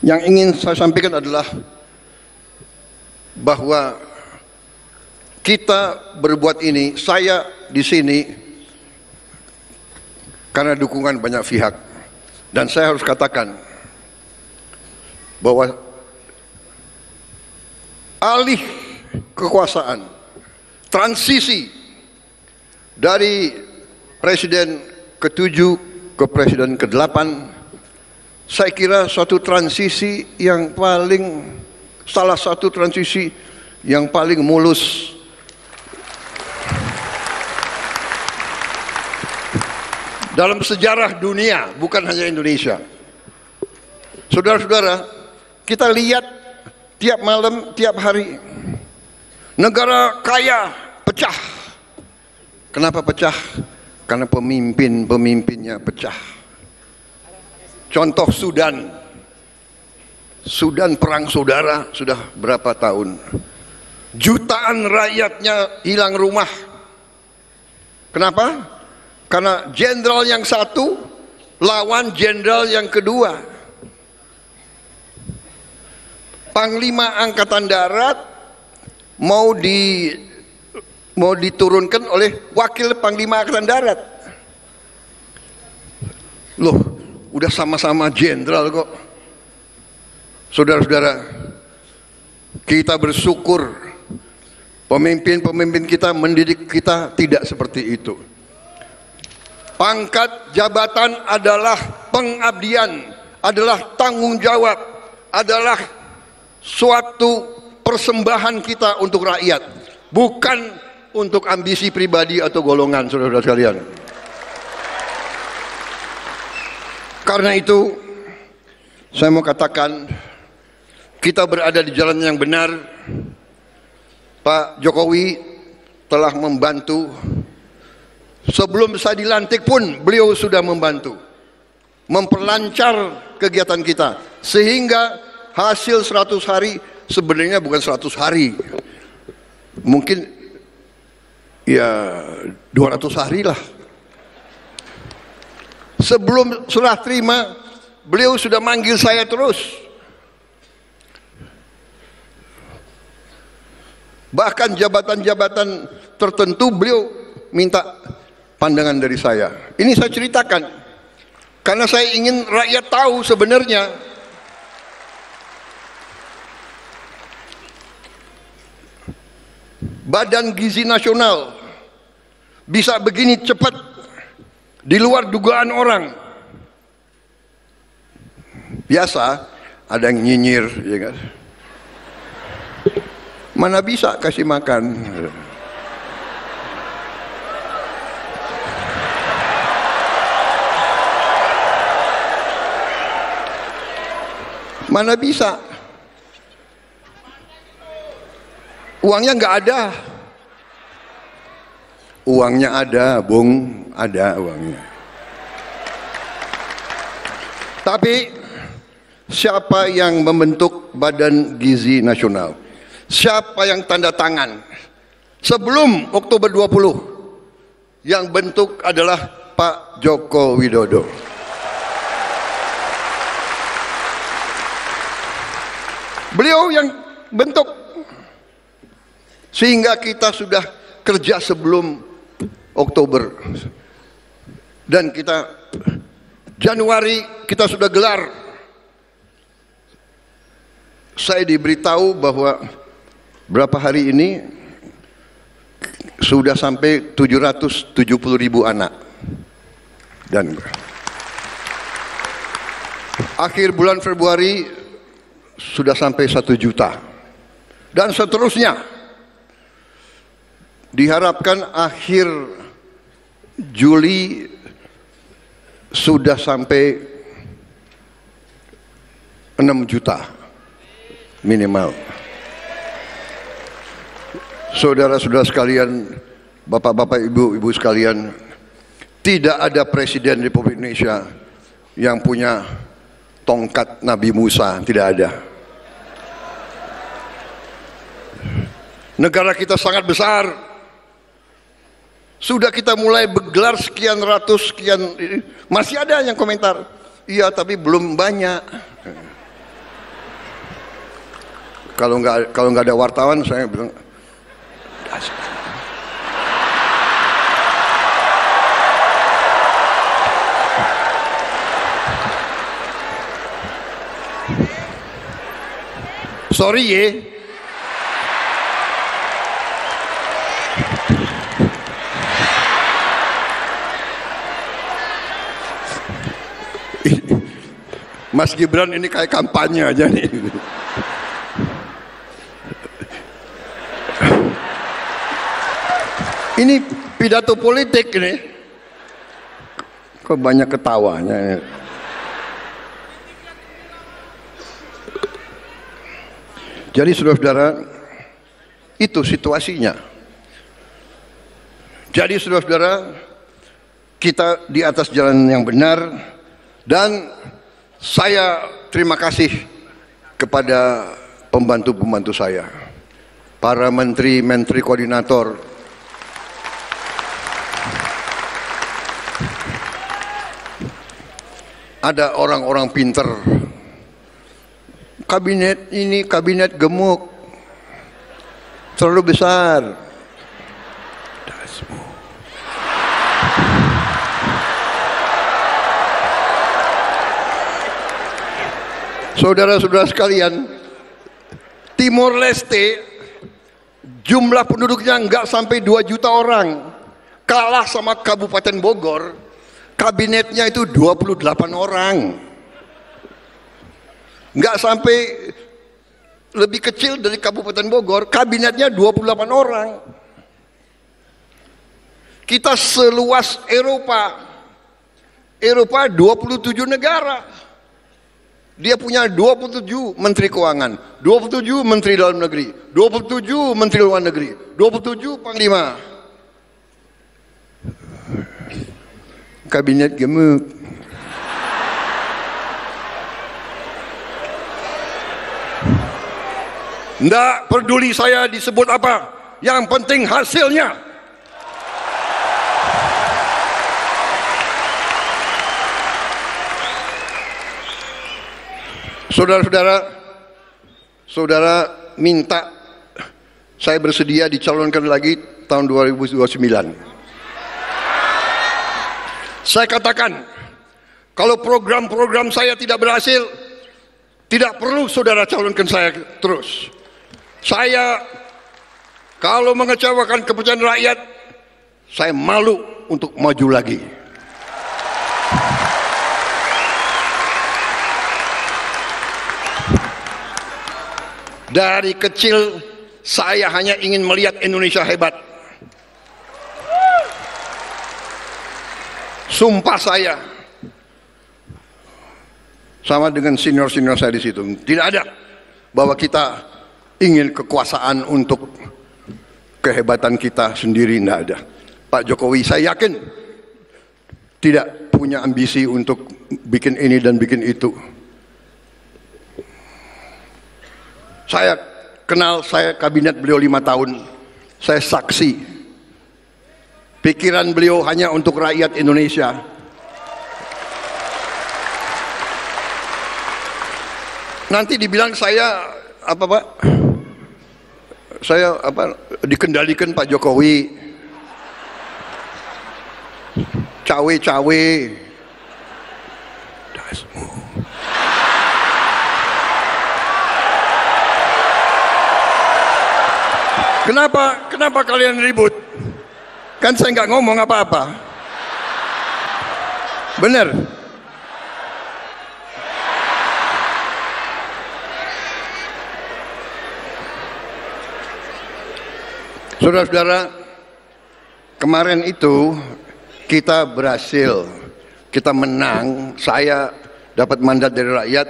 Yang ingin saya sampaikan adalah bahwa kita berbuat ini, saya di sini karena dukungan banyak pihak, dan saya harus katakan bahwa alih kekuasaan, transisi dari presiden ke-7 ke presiden ke-8, saya kira suatu transisi yang salah satu transisi yang paling mulus dalam sejarah dunia, bukan hanya Indonesia. Saudara-saudara, kita lihat tiap malam, tiap hari, negara kaya pecah. Kenapa pecah? Karena pemimpinnya pecah. Contoh Sudan perang saudara sudah berapa tahun. Jutaan rakyatnya hilang rumah. Kenapa? Karena jenderal yang satu lawan jenderal yang kedua. Panglima Angkatan Darat mau diturunkan oleh wakil Panglima Angkatan Darat. Loh, udah sama-sama jenderal kok. Saudara-saudara, kita bersyukur pemimpin-pemimpin kita mendidik kita tidak seperti itu. Pangkat jabatan adalah pengabdian, adalah tanggung jawab, adalah suatu persembahan kita untuk rakyat, bukan untuk ambisi pribadi atau golongan, saudara-saudara sekalian. Karena itu, saya mau katakan, kita berada di jalan yang benar. Pak Jokowi telah membantu. Sebelum saya dilantik pun beliau sudah membantu memperlancar kegiatan kita, sehingga hasil 100 hari sebenarnya bukan 100 hari, mungkin ya 200 hari lah. Sebelum serah terima, beliau sudah manggil saya terus. Bahkan jabatan-jabatan tertentu beliau minta pandangan dari saya. Ini saya ceritakan karena saya ingin rakyat tahu sebenarnya Badan Gizi Nasional bisa begini cepat, di luar dugaan orang. Biasa ada yang nyinyir, ya kan? Mana bisa kasih makan? Mana bisa? Uangnya nggak ada. Uangnya ada, Bung, ada uangnya. Tapi siapa yang membentuk Badan Gizi Nasional? Siapa yang tanda tangan? Sebelum Oktober 20, yang bentuk adalah Pak Joko Widodo. Beliau yang bentuk, sehingga kita sudah kerja sebelum Oktober, dan kita Januari kita sudah gelar. Saya diberitahu bahwa berapa hari ini sudah sampai 770.000 anak, dan akhir bulan Februari sudah sampai 1 juta, dan seterusnya. Diharapkan akhir Juli sudah sampai 6 juta minimal. Saudara-saudara sekalian, bapak-bapak, ibu-ibu sekalian, tidak ada presiden Republik Indonesia yang punya tongkat Nabi Musa, tidak ada. Negara kita sangat besar. Sudah kita mulai bergelar sekian ratus, sekian, masih ada yang komentar, iya tapi belum banyak. Kalau nggak ada wartawan, saya bilang sorry ye. Mas Gibran ini kayak kampanye aja nih. Ini pidato politik nih. Kok banyak ketawanya. Jadi saudara-saudara, itu situasinya. Jadi saudara-saudara, kita di atas jalan yang benar, dan saya terima kasih kepada pembantu-pembantu saya, para menteri koordinator, ada orang-orang pinter. Kabinet ini kabinet gemuk, terlalu besar. Saudara-saudara sekalian, Timor Leste jumlah penduduknya nggak sampai 2 juta orang, kalah sama Kabupaten Bogor, kabinetnya itu 28 orang. Nggak sampai, lebih kecil dari Kabupaten Bogor, kabinetnya 28 orang. Kita seluas Eropa 27 negara. Dia punya 27 menteri keuangan, 27 menteri dalam negeri, 27 menteri luar negeri, 27 panglima. Kabinet gemuk. Nggak peduli saya disebut apa, yang penting hasilnya. Saudara minta saya bersedia dicalonkan lagi tahun 2029. Saya katakan, kalau program-program saya tidak berhasil, tidak perlu saudara calonkan saya terus. Saya kalau mengecewakan kepercayaan rakyat, saya malu untuk maju lagi. Dari kecil saya hanya ingin melihat Indonesia hebat. Sumpah saya, sama dengan senior-senior saya di situ, tidak ada bahwa kita ingin kekuasaan untuk kehebatan kita sendiri, tidak ada. Pak Jokowi saya yakin tidak punya ambisi untuk bikin ini dan bikin itu. Saya kenal, saya kabinet beliau 5 tahun, saya saksi pikiran beliau hanya untuk rakyat Indonesia. Nanti dibilang saya apa Pak? Saya apa, dikendalikan Pak Jokowi, cawe-cawe. Kenapa kalian ribut? Kan saya nggak ngomong apa-apa. Bener. Saudara-saudara, kemarin itu kita berhasil, kita menang, saya dapat mandat dari rakyat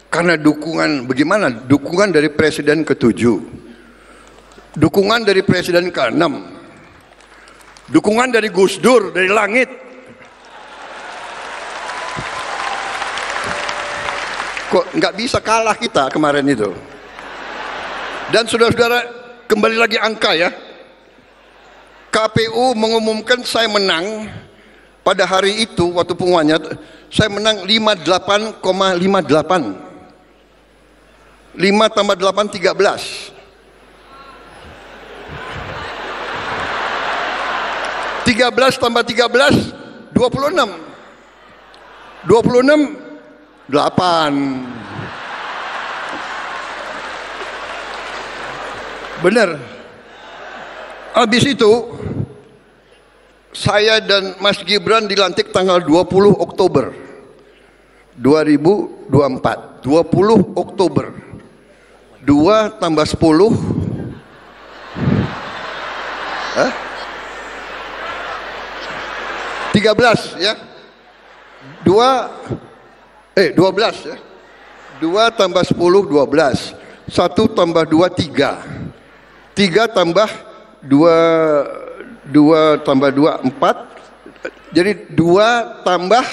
karena dukungan, bagaimana? Dukungan dari Presiden ke-7, dukungan dari Presiden ke-6, dukungan dari Gus Dur, dari langit. Kok nggak bisa kalah kita kemarin itu. Dan saudara-saudara, kembali lagi angka ya. KPU mengumumkan saya menang pada hari itu, waktu pengumumannya saya menang 58,58. 5 tambah 8, 13. 13 tambah 13, 26. 26, 8. Benar. Habis itu saya dan Mas Gibran dilantik tanggal 20 Oktober 2024. 20 Oktober. 2 tambah 10. Hah? 13 ya. 12 ya. 2 tambah 10, 12. 1 tambah 2, 3. 3 tambah 2 tambah 2, 4. Jadi 2 tambah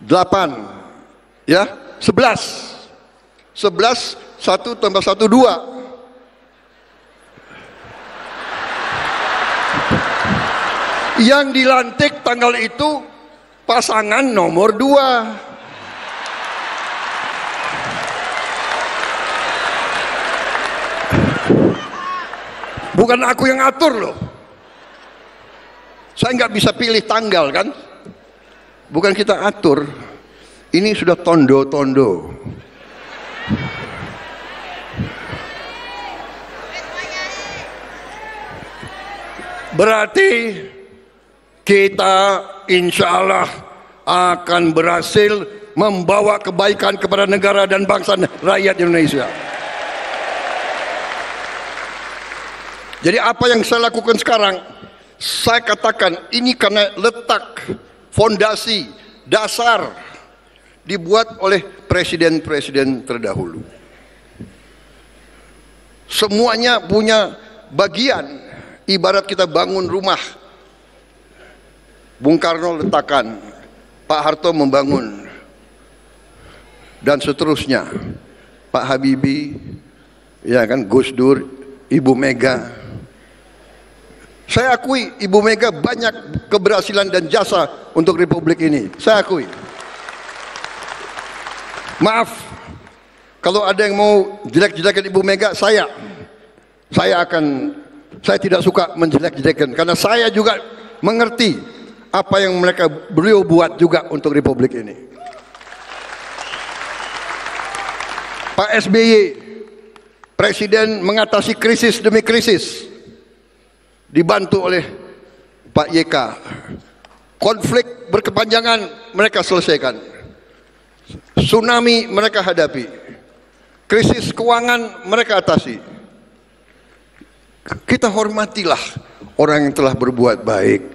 8 ya, 11. 11, 1 tambah 1, 2. Yang dilantik tanggal itu pasangan nomor 2. Bukan aku yang atur loh. Saya nggak bisa pilih tanggal kan. Bukan kita atur. Ini sudah tondo-tondo. Berarti kita insya Allah akan berhasil membawa kebaikan kepada negara dan bangsa rakyat Indonesia. Jadi apa yang saya lakukan sekarang, saya katakan ini karena letak fondasi dasar dibuat oleh presiden-presiden terdahulu. Semuanya punya bagian, ibarat kita bangun rumah. Bung Karno letakkan, Pak Harto membangun, dan seterusnya. Pak Habibie, ya kan, Gus Dur, Ibu Mega. Saya akui Ibu Mega banyak keberhasilan dan jasa untuk Republik ini. Saya akui. Maaf kalau ada yang mau jelek-jelekan Ibu Mega, saya tidak suka menjelek-jelekan, karena saya juga mengerti apa yang beliau buat juga untuk Republik ini. Pak SBY, presiden mengatasi krisis demi krisis, dibantu oleh Pak YK. Konflik berkepanjangan mereka selesaikan. Tsunami mereka hadapi. Krisis keuangan mereka atasi. Kita hormatilah orang yang telah berbuat baik.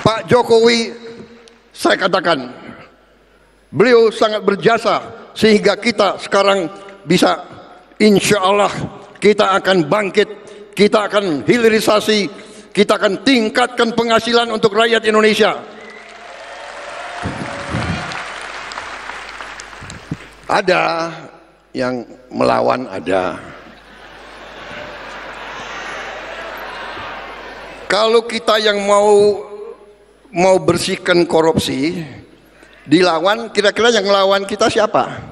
Pak Jokowi, saya katakan, beliau sangat berjasa sehingga kita sekarang bisa, insya Allah kita akan bangkit, kita akan hilirisasi, kita akan tingkatkan penghasilan untuk rakyat Indonesia. Ada yang melawan, ada. Kalau kita yang mau bersihkan korupsi, dilawan, kira-kira yang lawan kita siapa?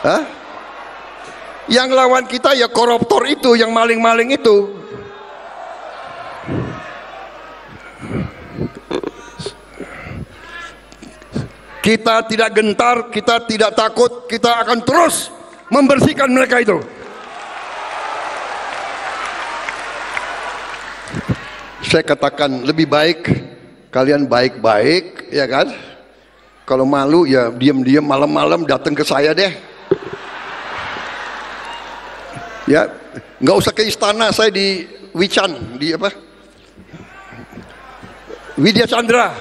Hah? Yang lawan kita ya koruptor itu, yang maling-maling itu. Kita tidak gentar, kita tidak takut, kita akan terus membersihkan mereka itu. Saya katakan lebih baik kalian baik-baik, ya kan? Kalau malu ya diam-diam, malam-malam datang ke saya deh. Ya, nggak usah ke istana, saya di Wican, di apa? Widya Chandra.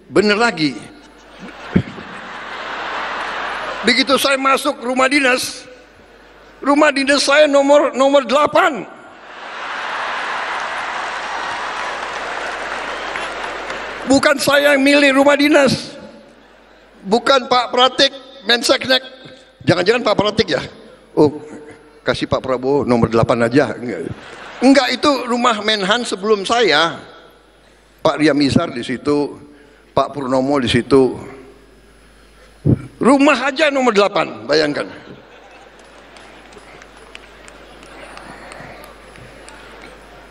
Bener lagi. Begitu saya masuk rumah dinas saya nomor 8. Bukan saya yang milih rumah dinas, bukan Pak Pratik, Menseknek. Jangan-jangan Pak Pratik ya? Oh, kasih Pak Prabowo nomor 8 aja. Enggak, itu rumah Menhan sebelum saya. Pak Ria Mizar di situ, Pak Purnomo di situ. Rumah aja nomor 8, bayangkan.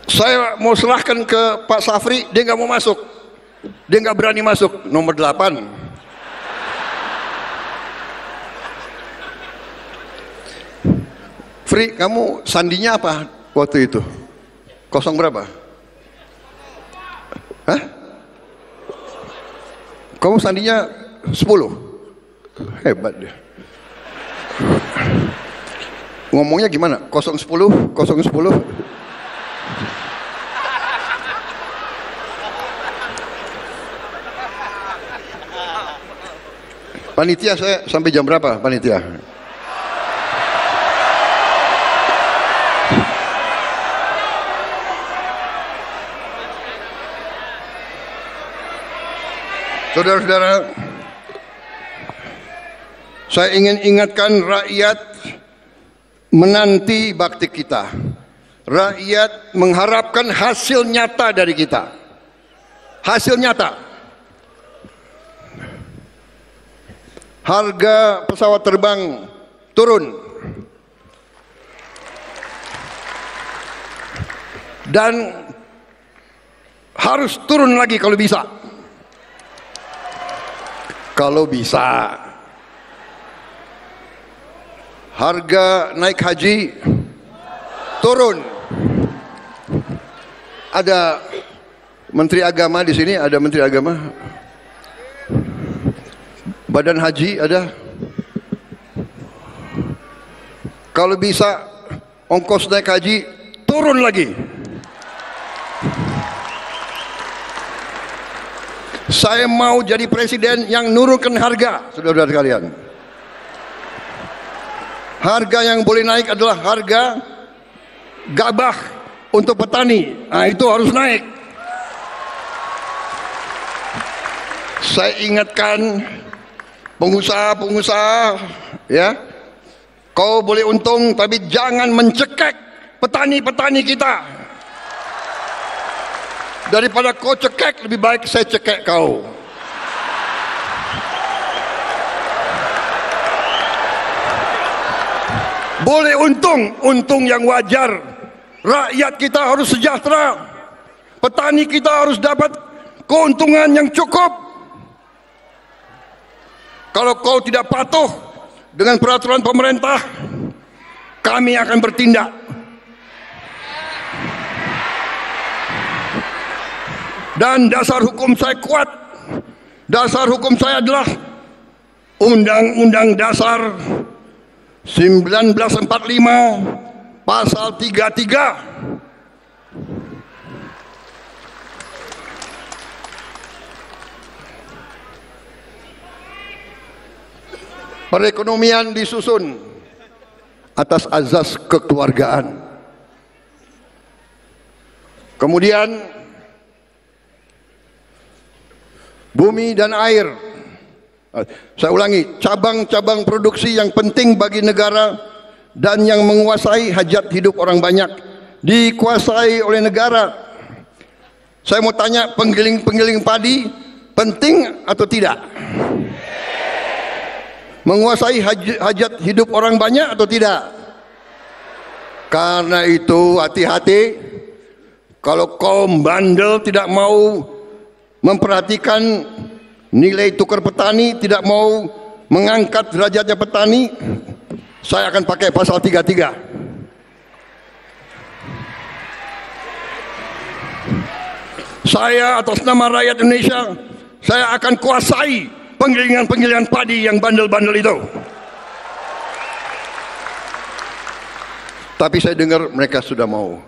Saya mau serahkan ke Pak Safri, dia nggak mau masuk. Dia nggak berani masuk, nomor 8. Fri, kamu sandinya apa waktu itu? Kosong berapa? Hah? Kamu sandinya 10? Hebat dia. Ngomongnya gimana? 010, 010. Panitia saya sampai jam berapa panitia? Saudara-saudara, saya ingin ingatkan rakyat menanti bakti kita. Rakyat mengharapkan hasil nyata dari kita. Hasil nyata. Harga pesawat terbang turun. Dan harus turun lagi kalau bisa. Kalau bisa. Harga naik haji turun. Ada Menteri Agama di sini, ada Menteri Agama. Badan Haji ada. Kalau bisa ongkos naik haji turun lagi. Saya mau jadi presiden yang nurunkan harga, saudara-saudara sekalian. Harga yang boleh naik adalah harga gabah untuk petani. Nah, itu harus naik. Saya ingatkan pengusaha-pengusaha, ya, kau boleh untung tapi jangan mencekek petani-petani kita. Daripada kau cekek, lebih baik saya cekek kau. Boleh untung yang wajar. Rakyat kita harus sejahtera. Petani kita harus dapat keuntungan yang cukup. Kalau kau tidak patuh dengan peraturan pemerintah, kami akan bertindak. Dan dasar hukum saya kuat. Dasar hukum saya adalah Undang-Undang Dasar 1945 pasal 33. Perekonomian disusun atas azas kekeluargaan. Kemudian bumi dan air. Saya ulangi, cabang-cabang produksi yang penting bagi negara dan yang menguasai hajat hidup orang banyak dikuasai oleh negara. Saya mau tanya, penggiling-penggiling padi penting atau tidak? Menguasai hajat hidup orang banyak atau tidak? Karena itu hati-hati. Kalau kaum bandel tidak mau memperhatikan nilai tukar petani, tidak mau mengangkat derajatnya petani, saya akan pakai pasal 33. Saya atas nama rakyat Indonesia, saya akan kuasai penggilingan-penggilingan padi yang bandel-bandel itu. Tapi saya dengar mereka sudah mau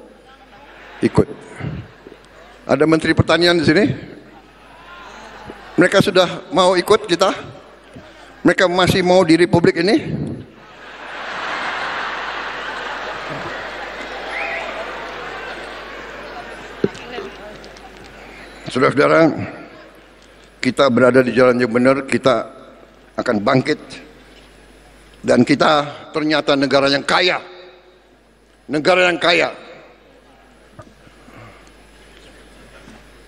ikut. Ada Menteri Pertanian di sini. Mereka sudah mau ikut kita? Mereka masih mau di Republik ini? Saudara-saudara, kita berada di jalan yang benar, kita akan bangkit. Dan kita ternyata negara yang kaya. Negara yang kaya.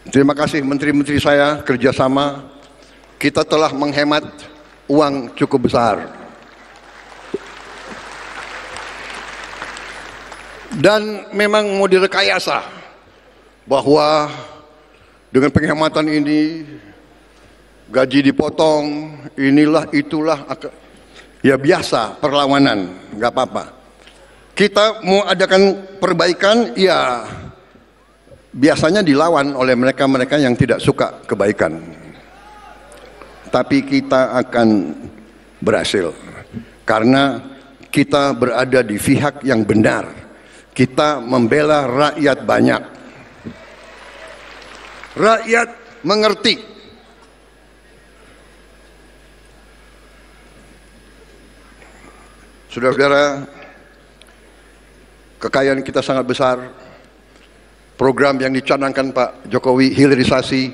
Terima kasih menteri-menteri saya kerjasama kita telah menghemat uang cukup besar. Dan memang mau direkayasa bahwa dengan penghematan ini gaji dipotong, inilah itulah, ya biasa perlawanan, nggak apa-apa. Kita mau adakan perbaikan, ya biasanya dilawan oleh mereka-mereka yang tidak suka kebaikan. Tapi kita akan berhasil karena kita berada di pihak yang benar. Kita membela rakyat banyak. Rakyat mengerti. Saudara-saudara, kekayaan kita sangat besar. Program yang dicanangkan Pak Jokowi, hilirisasi,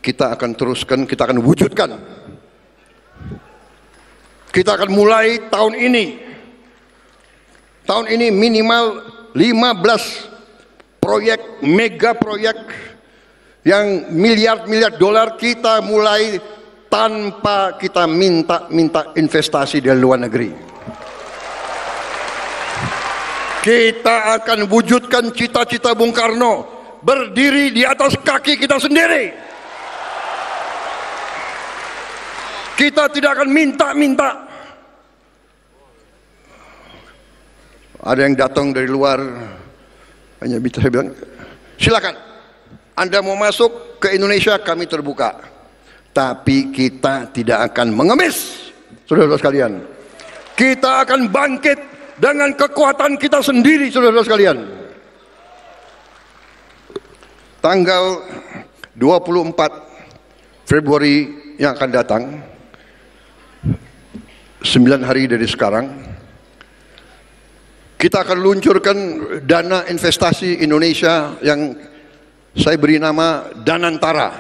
kita akan teruskan, kita akan wujudkan. Kita akan mulai tahun ini. Tahun ini minimal 15 proyek, mega proyek yang miliar-miliar dolar kita mulai tanpa kita minta investasi dari luar negeri. Kita akan wujudkan cita-cita Bung Karno, berdiri di atas kaki kita sendiri. Kita tidak akan minta-minta. Ada yang datang dari luar, hanya bisa saya bilang, silakan, Anda mau masuk ke Indonesia, kami terbuka. Tapi kita tidak akan mengemis, saudara-saudara sekalian. Kita akan bangkit dengan kekuatan kita sendiri, saudara-saudara sekalian. Tanggal 24 Februari yang akan datang, 9 hari dari sekarang, kita akan luncurkan dana investasi Indonesia yang saya beri nama Danantara,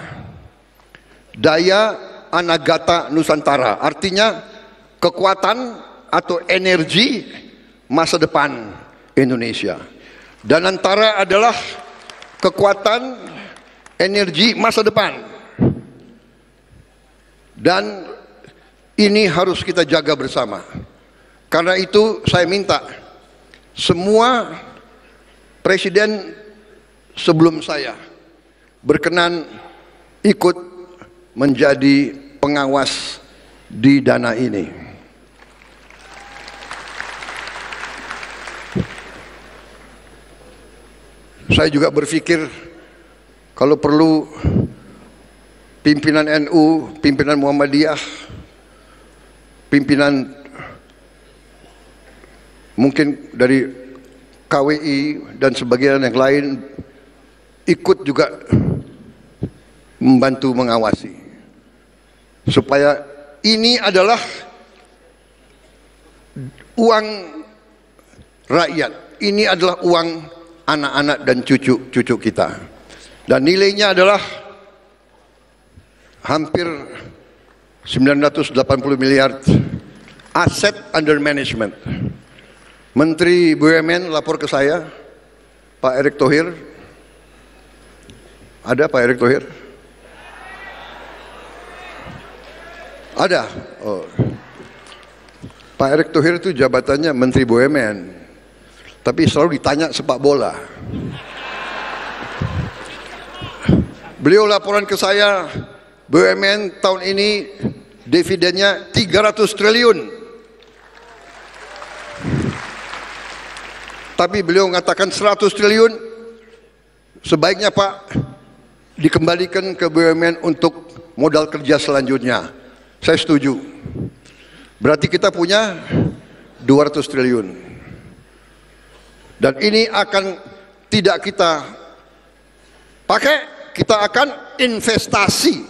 Daya Anagata Nusantara. Artinya kekuatan atau energi masa depan Indonesia. Danantara adalah kekuatan energi masa depan. Dan ini harus kita jaga bersama. Karena itu saya minta semua presiden sebelum saya berkenan ikut menjadi pengawas di dana ini. Saya juga berpikir kalau perlu pimpinan NU, pimpinan Muhammadiyah, pimpinan mungkin dari KWI dan sebagian yang lain ikut juga membantu mengawasi supaya ini adalah uang rakyat, ini adalah uang anak-anak dan cucu-cucu kita, dan nilainya adalah hampir 980 miliar aset under management. Menteri BUMN lapor ke saya, Pak Erick Thohir. Ada Pak Erick Thohir? Ada. Oh. Pak Erick Thohir itu jabatannya Menteri BUMN, tapi selalu ditanya sepak bola. Beliau laporan ke saya, BUMN tahun ini dividennya 300 triliun. Tapi beliau mengatakan 100 triliun sebaiknya Pak dikembalikan ke BUMN untuk modal kerja selanjutnya. Saya setuju. Berarti kita punya 200 triliun. Dan ini akan tidak kita pakai, kita akan investasi,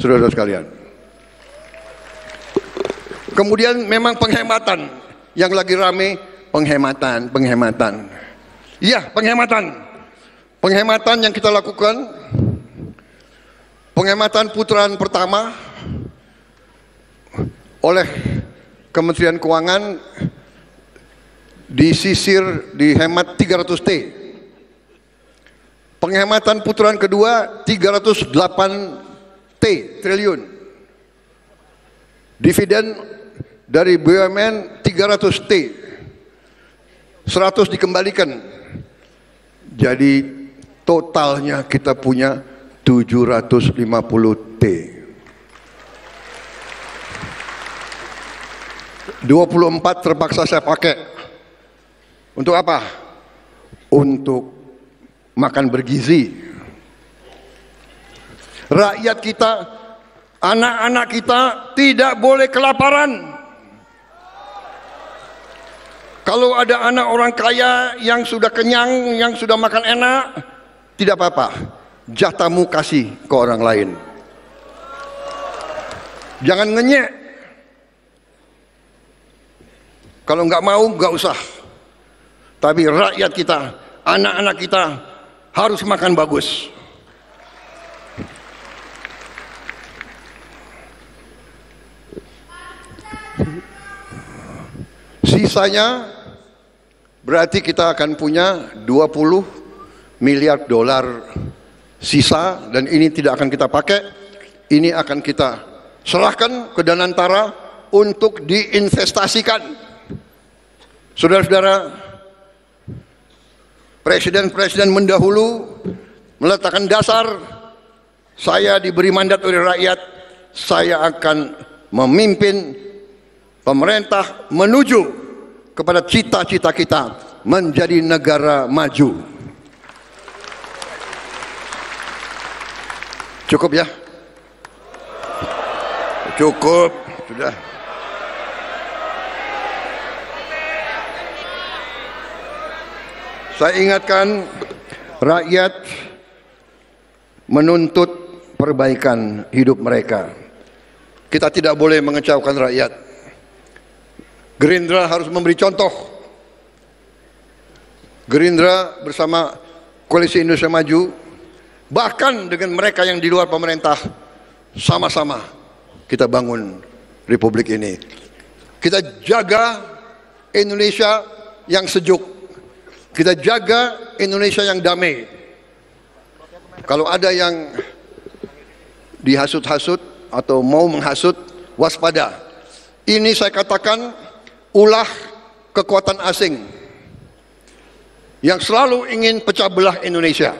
saudara-saudara sekalian. Kemudian memang penghematan yang lagi rame. Penghematan. Iya, penghematan yang kita lakukan. Penghematan putaran pertama oleh Kementerian Keuangan disisir, dihemat 300 T. Penghematan putaran kedua 308 triliun. Dividen dari BUMN 300 T, 100 dikembalikan. Jadi totalnya kita punya 750 T. 24 terpaksa saya pakai. Untuk apa? Untuk makan bergizi. Rakyat kita, anak-anak kita tidak boleh kelaparan. Kalau ada anak orang kaya yang sudah kenyang, yang sudah makan enak, tidak apa-apa. Jatahmu kasih ke orang lain. Jangan ngenyek. Kalau nggak mau, nggak usah. Tapi rakyat kita, anak-anak kita harus makan bagus. Sisanya berarti kita akan punya 20 miliar dolar sisa, dan ini tidak akan kita pakai. Ini akan kita serahkan ke Danantara untuk diinvestasikan. Saudara-saudara, presiden-presiden mendahulu meletakkan dasar, saya diberi mandat oleh rakyat, saya akan memimpin pemerintah menuju kepada cita-cita kita menjadi negara maju. Cukup ya? Cukup, sudah. Saya ingatkan, rakyat menuntut perbaikan hidup mereka. Kita tidak boleh mengecewakan rakyat. Gerindra harus memberi contoh. Gerindra bersama Koalisi Indonesia Maju, bahkan dengan mereka yang di luar pemerintah, sama-sama kita bangun Republik ini. Kita jaga Indonesia yang sejuk. Kita jaga Indonesia yang damai. Kalau ada yang dihasut-hasut atau mau menghasut, waspada. Ini saya katakan ulah kekuatan asing yang selalu ingin pecah belah Indonesia.